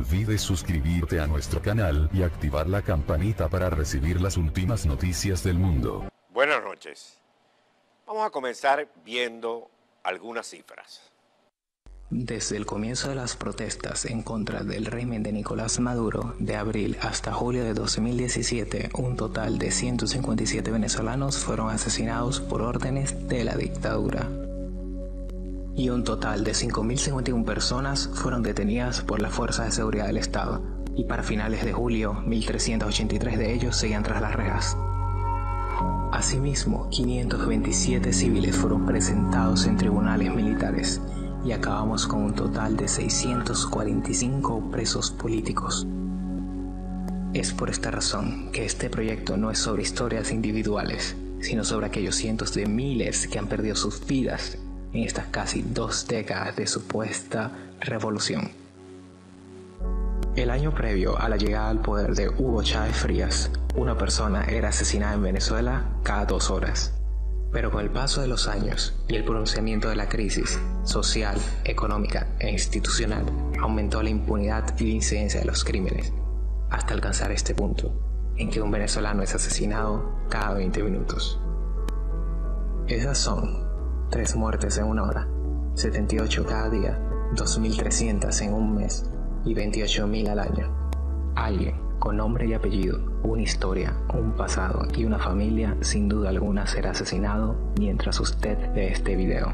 olvides suscribirte a nuestro canal y activar la campanita para recibir las últimas noticias del mundo. Buenas noches. Vamos a comenzar viendo algunas cifras. Desde el comienzo de las protestas en contra del régimen de Nicolás Maduro, de abril hasta julio de 2017, un total de 157 venezolanos fueron asesinados por órdenes de la dictadura. Y un total de 5.051 personas fueron detenidas por las fuerzas de seguridad del Estado, y para finales de julio, 1.383 de ellos seguían tras las rejas. Asimismo, 527 civiles fueron presentados en tribunales militares, y acabamos con un total de 645 presos políticos. Es por esta razón que este proyecto no es sobre historias individuales, sino sobre aquellos cientos de miles que han perdido sus vidas en estas casi 2 décadas de supuesta revolución. El año previo a la llegada al poder de Hugo Chávez Frías, una persona era asesinada en Venezuela cada 2 horas. Pero con el paso de los años y el pronunciamiento de la crisis social, económica e institucional, aumentó la impunidad y la incidencia de los crímenes, hasta alcanzar este punto, en que un venezolano es asesinado cada 20 minutos. Esas son 3 muertes en una hora, 78 cada día, 2.300 en un mes y 28.000 al año. Alguien con nombre y apellido, una historia, un pasado y una familia, sin duda alguna será asesinado mientras usted ve este video.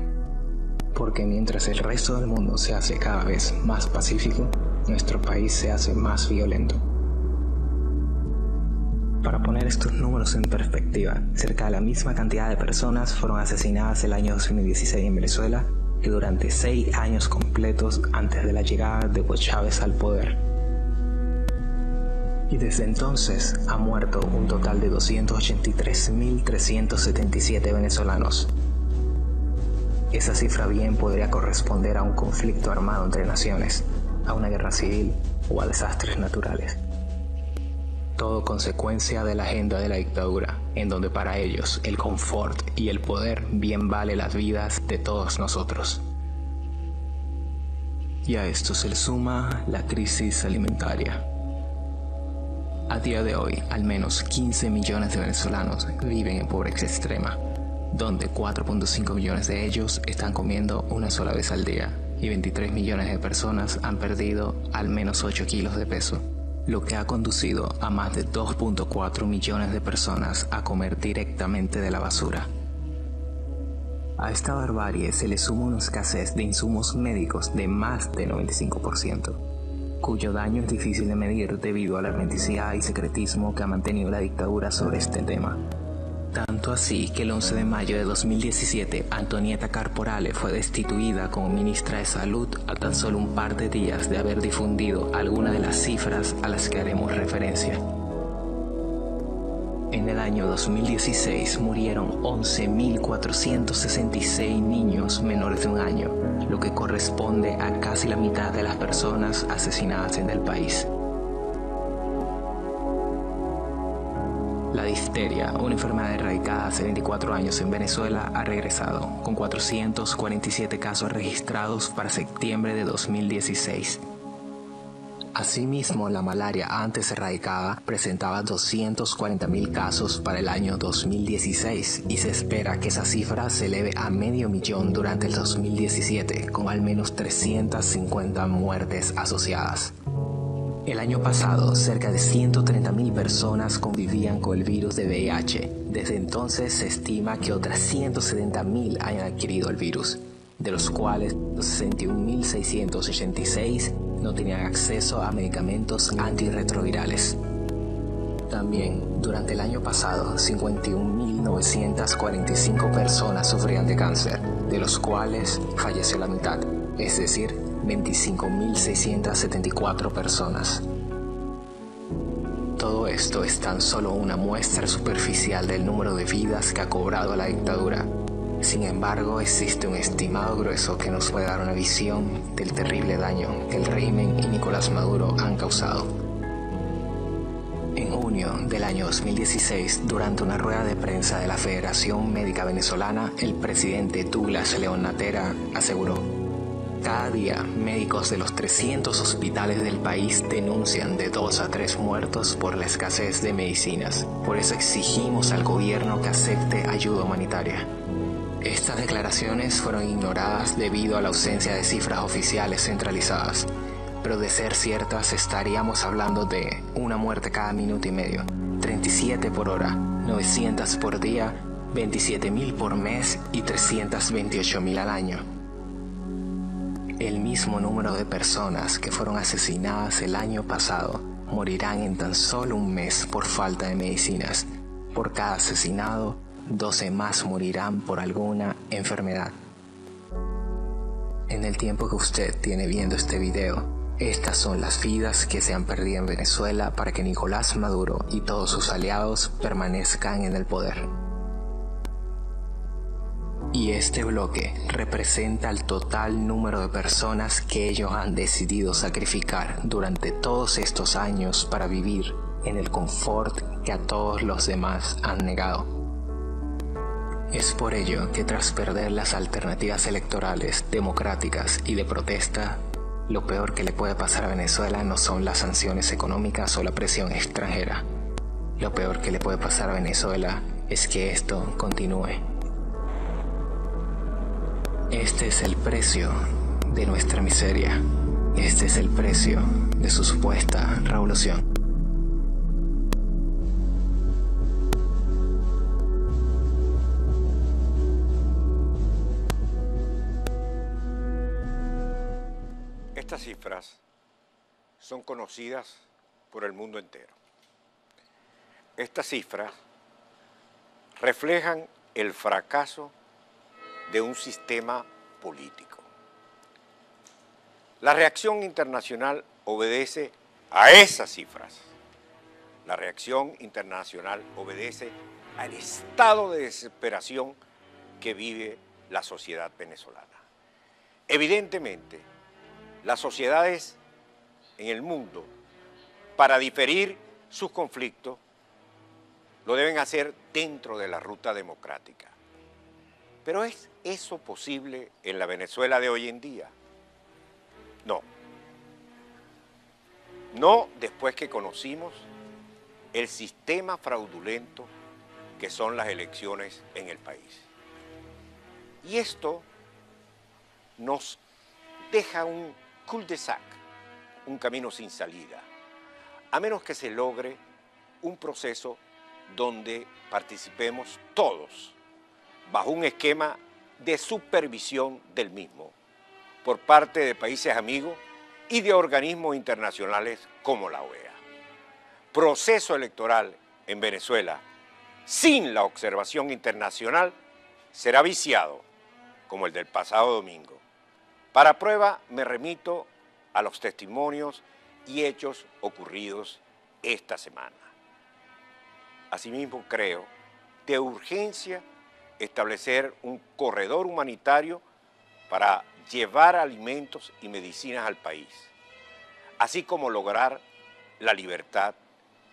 Porque mientras el resto del mundo se hace cada vez más pacífico, nuestro país se hace más violento. Para poner estos números en perspectiva, cerca de la misma cantidad de personas fueron asesinadas el año 2016 en Venezuela que durante 6 años completos antes de la llegada de Hugo Chávez al poder. Y desde entonces ha muerto un total de 283.377 venezolanos. Esa cifra bien podría corresponder a un conflicto armado entre naciones, a una guerra civil o a desastres naturales. Todo consecuencia de la agenda de la dictadura, en donde para ellos el confort y el poder bien vale las vidas de todos nosotros. Y a esto se le suma la crisis alimentaria. A día de hoy, al menos 15 millones de venezolanos viven en pobreza extrema, donde 4.5 millones de ellos están comiendo una sola vez al día y 23 millones de personas han perdido al menos 8 kilos de peso, lo que ha conducido a más de 2.4 millones de personas a comer directamente de la basura. A esta barbarie se le suma una escasez de insumos médicos de más del 95%. Cuyo daño es difícil de medir debido a la hermeticidad y secretismo que ha mantenido la dictadura sobre este tema. Tanto así que el 11 de mayo de 2017, Antonieta Carporale fue destituida como ministra de Salud a tan solo un par de días de haber difundido algunas de las cifras a las que haremos referencia. En el año 2016 murieron 11.466 niños menores de 1 año, lo que corresponde a casi la mitad de las personas asesinadas en el país. La difteria, una enfermedad erradicada hace 24 años en Venezuela, ha regresado, con 447 casos registrados para septiembre de 2016. Asimismo, la malaria antes erradicada presentaba 240.000 casos para el año 2016 y se espera que esa cifra se eleve a 500.000 durante el 2017, con al menos 350 muertes asociadas. El año pasado, cerca de 130.000 personas convivían con el virus de VIH. Desde entonces se estima que otras 170.000 hayan adquirido el virus, de los cuales 61.686 no tenían acceso a medicamentos antirretrovirales. También, durante el año pasado, 51.945 personas sufrían de cáncer, de los cuales falleció la mitad, es decir, 25.674 personas. Todo esto es tan solo una muestra superficial del número de vidas que ha cobrado la dictadura. Sin embargo, existe un estimado grueso que nos puede dar una visión del terrible daño que el régimen y Nicolás Maduro han causado. En junio del año 2016, durante una rueda de prensa de la Federación Médica Venezolana, el presidente Douglas León Natera aseguró: Cada día, médicos de los 300 hospitales del país denuncian de 2 a 3 muertos por la escasez de medicinas. Por eso exigimos al gobierno que acepte ayuda humanitaria. Estas declaraciones fueron ignoradas debido a la ausencia de cifras oficiales centralizadas. Pero de ser ciertas, estaríamos hablando de una muerte cada minuto y medio, 37 por hora, 900 por día, 27.000 por mes y 328.000 al año. El mismo número de personas que fueron asesinadas el año pasado morirán en tan solo un mes por falta de medicinas. Por cada asesinado, 12 más morirán por alguna enfermedad. En el tiempo que usted tiene viendo este video, estas son las vidas que se han perdido en Venezuela para que Nicolás Maduro y todos sus aliados permanezcan en el poder. Y este bloque representa el total número de personas que ellos han decidido sacrificar durante todos estos años para vivir en el confort que a todos los demás han negado. Es por ello que tras perder las alternativas electorales, democráticas y de protesta, lo peor que le puede pasar a Venezuela no son las sanciones económicas o la presión extranjera. Lo peor que le puede pasar a Venezuela es que esto continúe. Este es el precio de nuestra miseria. Este es el precio de su supuesta revolución. Estas cifras son conocidas por el mundo entero. Estas cifras reflejan el fracaso de un sistema político. La reacción internacional obedece a esas cifras. La reacción internacional obedece al estado de desesperación que vive la sociedad venezolana. Evidentemente, las sociedades en el mundo, para diferir sus conflictos, lo deben hacer dentro de la ruta democrática. ¿Pero es eso posible en la Venezuela de hoy en día? No. No después que conocimos el sistema fraudulento que son las elecciones en el país. Y esto nos deja un cul-de-sac, un camino sin salida, a menos que se logre un proceso donde participemos todos bajo un esquema de supervisión del mismo por parte de países amigos y de organismos internacionales como la OEA. Proceso electoral en Venezuela sin la observación internacional será viciado como el del pasado domingo. Para prueba me remito a los testimonios y hechos ocurridos esta semana. Asimismo creo de urgencia establecer un corredor humanitario para llevar alimentos y medicinas al país, así como lograr la libertad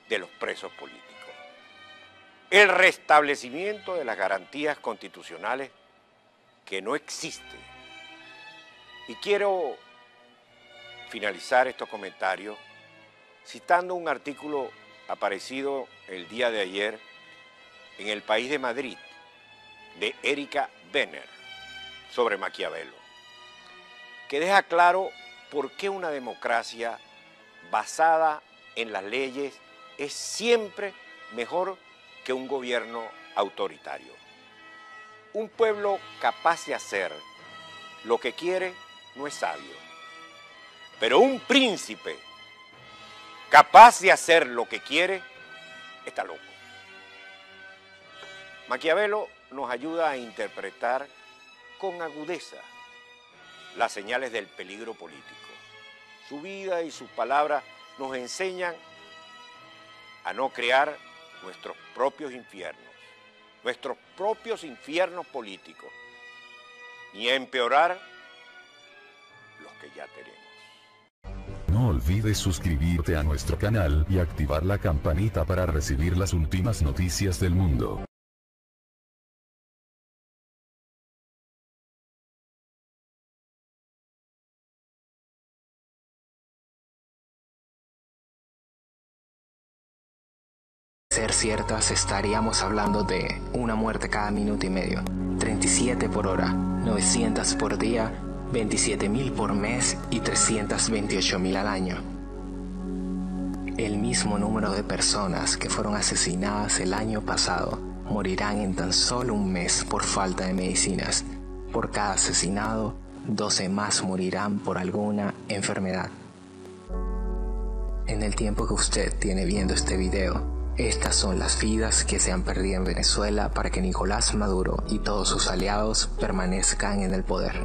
de los presos políticos. El restablecimiento de las garantías constitucionales que no existen. Y quiero finalizar estos comentarios citando un artículo aparecido el día de ayer en El País de Madrid, de Erika Benner, sobre Maquiavelo, que deja claro por qué una democracia basada en las leyes es siempre mejor que un gobierno autoritario. Un pueblo capaz de hacer lo que quiere no es sabio, pero un príncipe capaz de hacer lo que quiere está loco. Maquiavelo nos ayuda a interpretar con agudeza las señales del peligro político. Su vida y sus palabras nos enseñan a no crear nuestros propios infiernos políticos, ni a empeorar los que ya tenemos. No olvides suscribirte a nuestro canal y activar la campanita para recibir las últimas noticias del mundo. ser ciertas, estaríamos hablando de una muerte cada minuto y medio, 37 por hora, 900 por día, 27.000 por mes y 328.000 al año. El mismo número de personas que fueron asesinadas el año pasado morirán en tan solo un mes por falta de medicinas. Por cada asesinado, 12 más morirán por alguna enfermedad. En el tiempo que usted tiene viendo este video, estas son las vidas que se han perdido en Venezuela para que Nicolás Maduro y todos sus aliados permanezcan en el poder.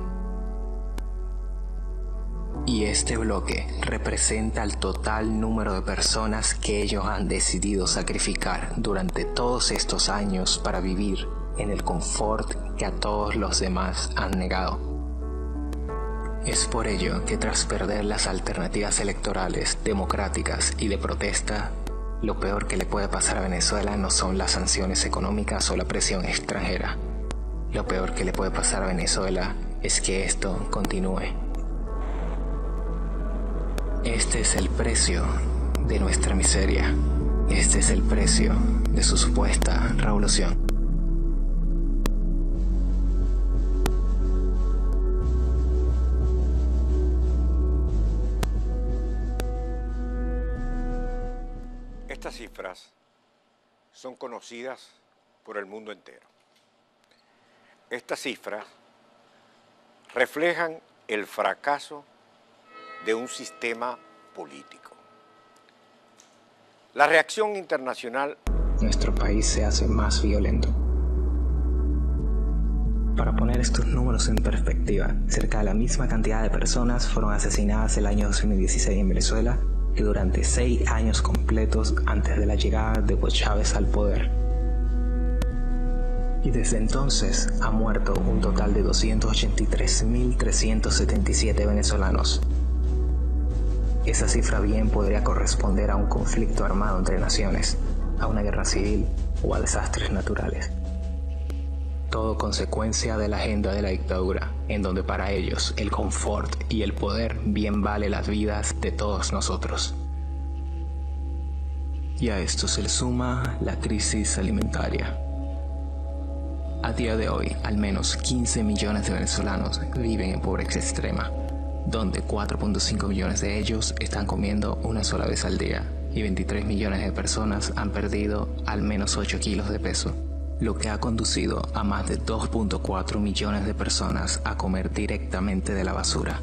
Y este bloque representa el total número de personas que ellos han decidido sacrificar durante todos estos años para vivir en el confort que a todos los demás han negado. Es por ello que tras perder las alternativas electorales, democráticas y de protesta, lo peor que le puede pasar a Venezuela no son las sanciones económicas o la presión extranjera. Lo peor que le puede pasar a Venezuela es que esto continúe. Este es el precio de nuestra miseria. Este es el precio de su supuesta revolución. Estas cifras son conocidas por el mundo entero. Estas cifras reflejan el fracaso de un sistema político. La reacción internacional. Nuestro país se hace más violento. Para poner estos números en perspectiva, cerca de la misma cantidad de personas fueron asesinadas el año 2016 en Venezuela que durante 6 años completos antes de la llegada de Hugo Chávez al poder. Y desde entonces ha muerto un total de 283.377 venezolanos. Esa cifra bien podría corresponder a un conflicto armado entre naciones, a una guerra civil o a desastres naturales. Todo consecuencia de la agenda de la dictadura, en donde para ellos el confort y el poder bien vale las vidas de todos nosotros. Y a esto se le suma la crisis alimentaria. A día de hoy, al menos 15 millones de venezolanos viven en pobreza extrema, donde 4.5 millones de ellos están comiendo una sola vez al día y 23 millones de personas han perdido al menos 8 kilos de peso, lo que ha conducido a más de 2.4 millones de personas a comer directamente de la basura.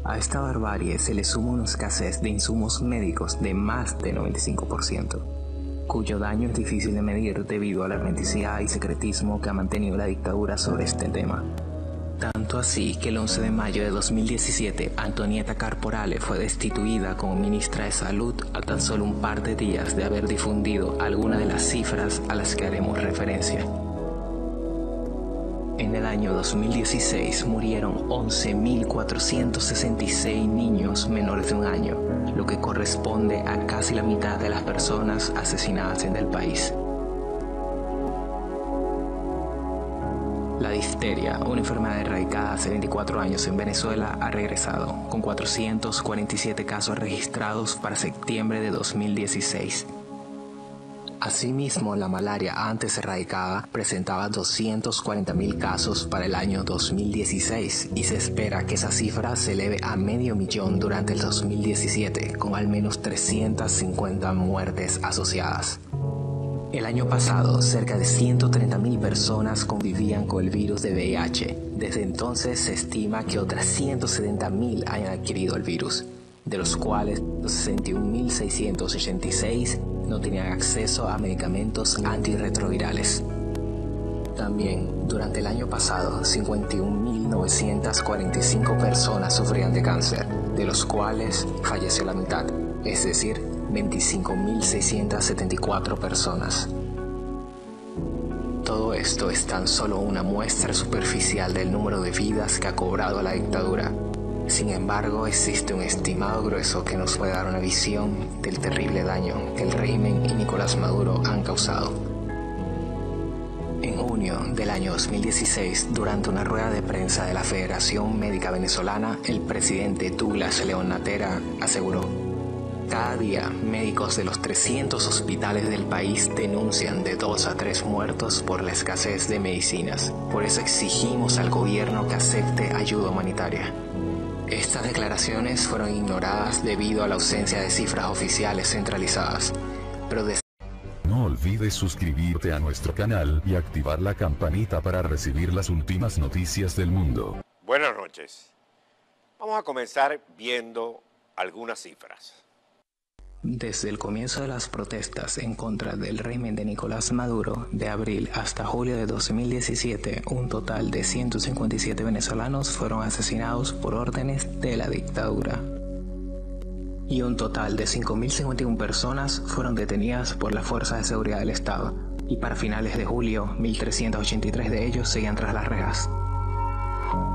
A esta barbarie se le suma una escasez de insumos médicos de más de 95%, cuyo daño es difícil de medir debido a la hermeticidad y secretismo que ha mantenido la dictadura sobre este tema. Tanto así que el 11 de mayo de 2017, Antonieta Carporale fue destituida como ministra de Salud a tan solo un par de días de haber difundido algunas de las cifras a las que haremos referencia. En el año 2016 murieron 11.466 niños menores de un año, lo que corresponde a casi la mitad de las personas asesinadas en el país. La difteria, una enfermedad erradicada hace 24 años en Venezuela, ha regresado, con 447 casos registrados para septiembre de 2016. Asimismo, la malaria antes erradicada presentaba 240.000 casos para el año 2016 y se espera que esa cifra se eleve a 500.000 durante el 2017, con al menos 350 muertes asociadas. El año pasado, cerca de 130.000 personas convivían con el virus de VIH. Desde entonces se estima que otras 170.000 hayan adquirido el virus, de los cuales 61.686 no tenían acceso a medicamentos antirretrovirales. También, durante el año pasado, 51.945 personas sufrían de cáncer, de los cuales falleció la mitad, es decir, 25.674 personas. Todo esto es tan solo una muestra superficial del número de vidas que ha cobrado la dictadura. Sin embargo, existe un estimado grueso que nos puede dar una visión del terrible daño que el régimen y Nicolás Maduro han causado. En junio del año 2016, durante una rueda de prensa de la Federación Médica Venezolana, el presidente Douglas León Natera aseguró: Cada día, médicos de los 300 hospitales del país denuncian de 2 a 3 muertos por la escasez de medicinas. Por eso exigimos al gobierno que acepte ayuda humanitaria. Estas declaraciones fueron ignoradas debido a la ausencia de cifras oficiales centralizadas. Pero no olvides suscribirte a nuestro canal y activar la campanita para recibir las últimas noticias del mundo. Buenas noches. Vamos a comenzar viendo algunas cifras. Desde el comienzo de las protestas en contra del régimen de Nicolás Maduro, de abril hasta julio de 2017, un total de 157 venezolanos fueron asesinados por órdenes de la dictadura. Y un total de 5.051 personas fueron detenidas por las fuerzas de seguridad del Estado. Y para finales de julio, 1.383 de ellos seguían tras las rejas.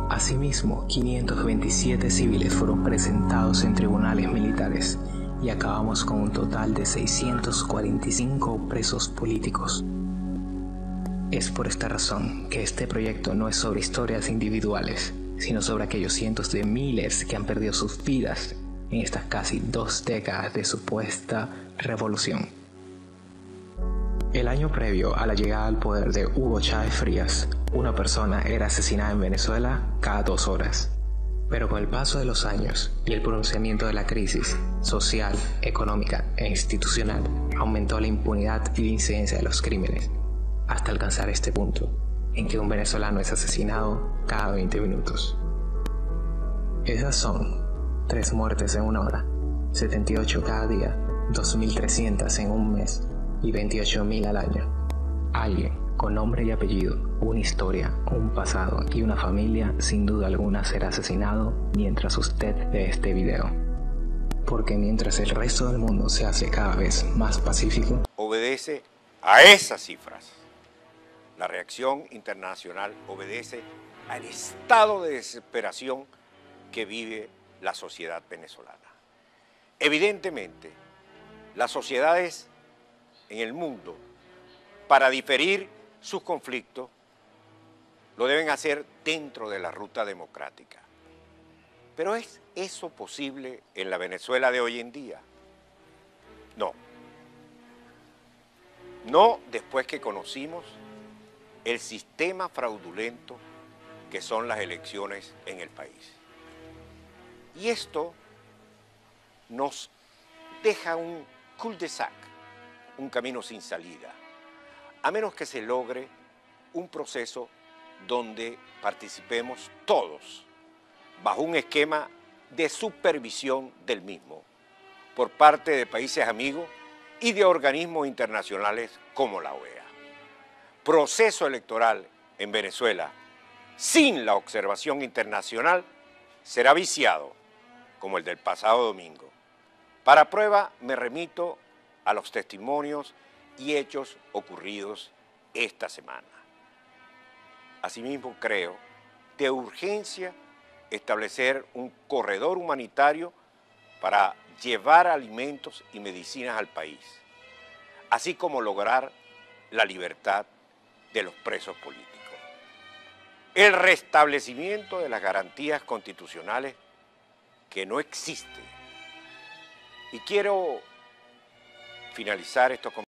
Asimismo, 527 civiles fueron presentados en tribunales militares. Y acabamos con un total de 645 presos políticos. Es por esta razón que este proyecto no es sobre historias individuales, sino sobre aquellos cientos de miles que han perdido sus vidas en estas casi 2 décadas de supuesta revolución. El año previo a la llegada al poder de Hugo Chávez Frías, una persona era asesinada en Venezuela cada 2 horas. Pero con el paso de los años y el pronunciamiento de la crisis social, económica e institucional, aumentó la impunidad y la incidencia de los crímenes, hasta alcanzar este punto, en que un venezolano es asesinado cada 20 minutos. Esas son 3 muertes en una hora, 78 cada día, 2.300 en un mes y 28.000 al año. Alguien con nombre y apellido, una historia, un pasado y una familia, sin duda alguna será asesinado mientras usted ve este video. Porque mientras el resto del mundo se hace cada vez más pacífico, obedece a esas cifras. La reacción internacional obedece al estado de desesperación que vive la sociedad venezolana. Evidentemente, las sociedades en el mundo, para diferir sus conflictos, lo deben hacer dentro de la ruta democrática. Pero ¿es eso posible en la Venezuela de hoy en día? No. No después que conocimos el sistema fraudulento que son las elecciones en el país. Y esto nos deja un cul-de-sac, un camino sin salida, a menos que se logre un proceso donde participemos todos bajo un esquema de supervisión del mismo por parte de países amigos y de organismos internacionales como la OEA. Proceso electoral en Venezuela sin la observación internacional será viciado como el del pasado domingo. Para prueba me remito a los testimonios y hechos ocurridos esta semana. Asimismo, creo de urgencia establecer un corredor humanitario para llevar alimentos y medicinas al país, así como lograr la libertad de los presos políticos. El restablecimiento de las garantías constitucionales que no existen. Y quiero finalizar estos comentarios